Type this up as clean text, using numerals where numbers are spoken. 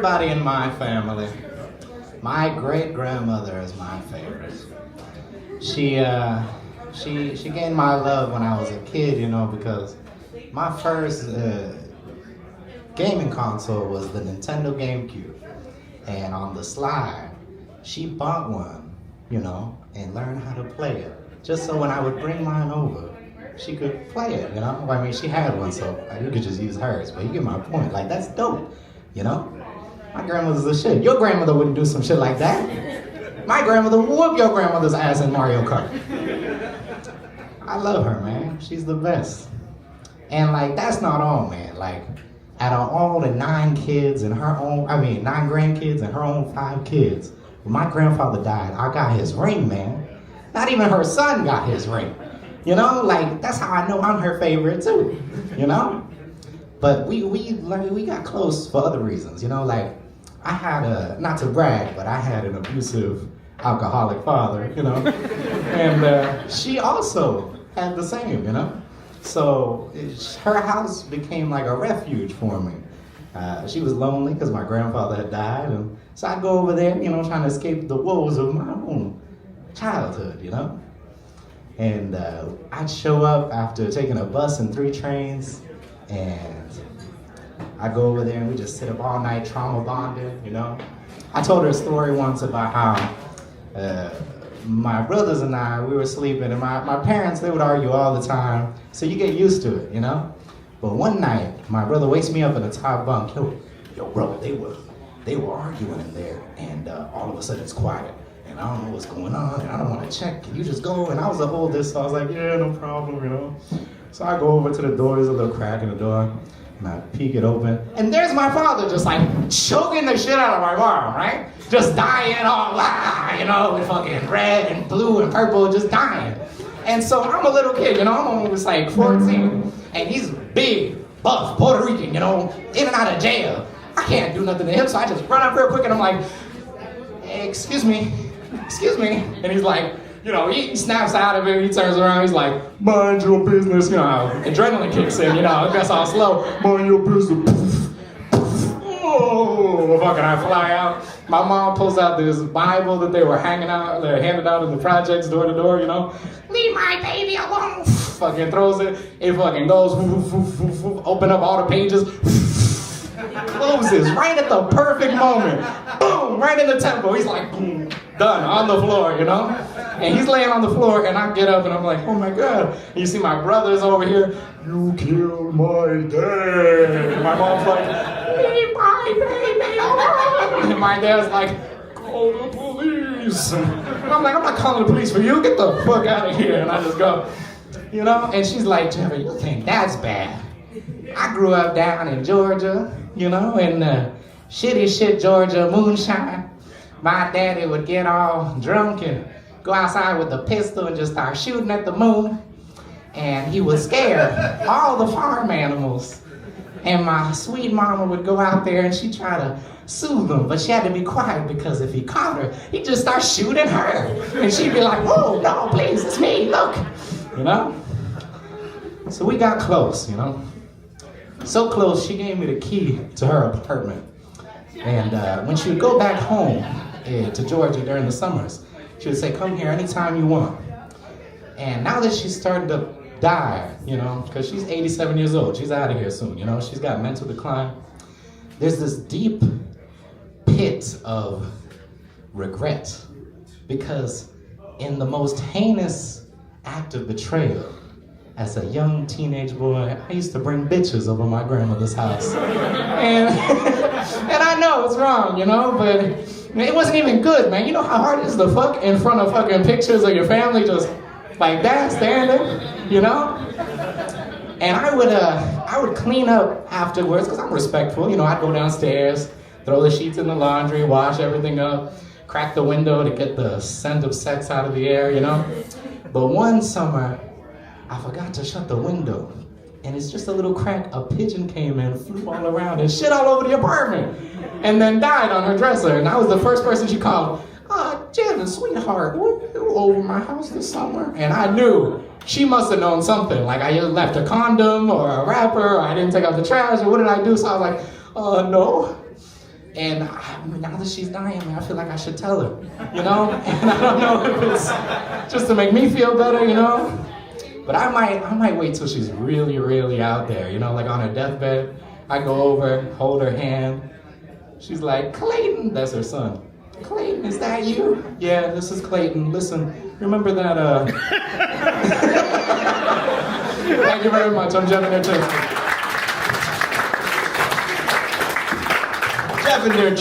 everybody in my family. My great-grandmother is my favorite. She gained my love when I was a kid, because my first gaming console was the Nintendo GameCube. And on the slide, she bought one, and learned how to play it. Just so when I would bring mine over, she could play it, I mean, she had one, so you could just use hers, but you get my point. Like, that's dope, My grandmother's the shit. Your grandmother wouldn't do some shit like that. My grandmother would whoop your grandmother's ass in Mario Kart. I love her, man. She's the best. And, that's not all, man. Out of all the 9 kids and 9 grandkids and her own 5 kids, when my grandfather died, I got his ring, man. Not even her son got his ring. That's how I know I'm her favorite too, But we got close for other reasons, I had not to brag, but I had an abusive alcoholic father, and she also had the same, So her house became like a refuge for me. She was lonely because my grandfather had died, and so I'd go over there, trying to escape the woes of my own childhood, And I'd show up after taking a bus and 3 trains, and I'd go over there and we just sit up all night trauma bonding, I told her a story once about how my brothers and I, we were sleeping, and my parents, they would argue all the time, so you get used to it, But one night, my brother wakes me up in the top bunk. Yo, bro, they were arguing in there, and all of a sudden it's quiet. And I don't know what's going on, and I don't want to check. Can you just go? And I was the oldest, so I was like, yeah, no problem, So I go over to the door, there's a little crack in the door, and I peek it open. And there's my father just choking the shit out of my mom, right? Just dying all with fucking red and blue and purple, just dying. And so I'm a little kid, I'm almost 14. And he's big, buff, Puerto Rican, in and out of jail. I can't do nothing to him, so I just run up real quick and I'm like, hey, excuse me. And he's like, he snaps out of it, he turns around, he's like, mind your business, adrenaline kicks in, it gets all slow, mind your business, oh, fucking I fly out. My mom pulls out this Bible that they're handing out in the projects door to door, leave my baby alone, fucking throws it fucking goes, open up all the pages, closes right at the perfect moment, boom, right in the tempo, he's like, boom, done, on the floor, And he's laying on the floor, and I get up, and I'm like, oh my God. And you see my brothers over here, you killed my dad. And my mom's like, leave my baby alone. And my dad's like, call the police. And I'm like, I'm not calling the police for you. Get the fuck out of here. And I just go, And she's like, Jeffrey, you think that's bad? I grew up down in Georgia, in shitty shit Georgia moonshine. My daddy would get all drunk and go outside with a pistol and just start shooting at the moon. And he would scare all the farm animals. And my sweet mama would go out there and she'd try to soothe him, but she had to be quiet because if he caught her, he'd just start shooting her. And she'd be like, whoa, no, please, it's me, look. So we got close, So close, she gave me the key to her apartment. And when she would go back home to Georgia during the summers, she would say, come here anytime you want. And now that she's starting to die, because she's 87 years old, she's out of here soon, she's got mental decline. There's this deep pit of regret, because in the most heinous act of betrayal, as a young teenage boy, I used to bring bitches over my grandmother's house. And I know it's wrong, but it wasn't even good, man. You know how hard it is to fuck in front of fucking pictures of your family just like that, standing, And I would clean up afterwards, because I'm respectful. I'd go downstairs, throw the sheets in the laundry, wash everything up, crack the window to get the scent of sex out of the air, But one summer, I forgot to shut the window, and it's just a little crack. A pigeon came in, flew all around, and shit all over the apartment, and then died on her dresser. And I was the first person she called. Janet, sweetheart, were you over my house this summer? And I knew she must have known something. Like I either left a condom or a wrapper, or I didn't take out the trash, or what did I do? So I was like, no. And now that she's dying, man, I feel like I should tell her, you know? And I don't know if it's just to make me feel better, you know? But I might wait till she's really, really out there, you know, like on her deathbed. I go over, hold her hand. She's like, Clayton, that's her son. Clayton, is that you? Yeah, this is Clayton. Listen, remember that, Thank you very much. I'm Jevin Turkey. Jevin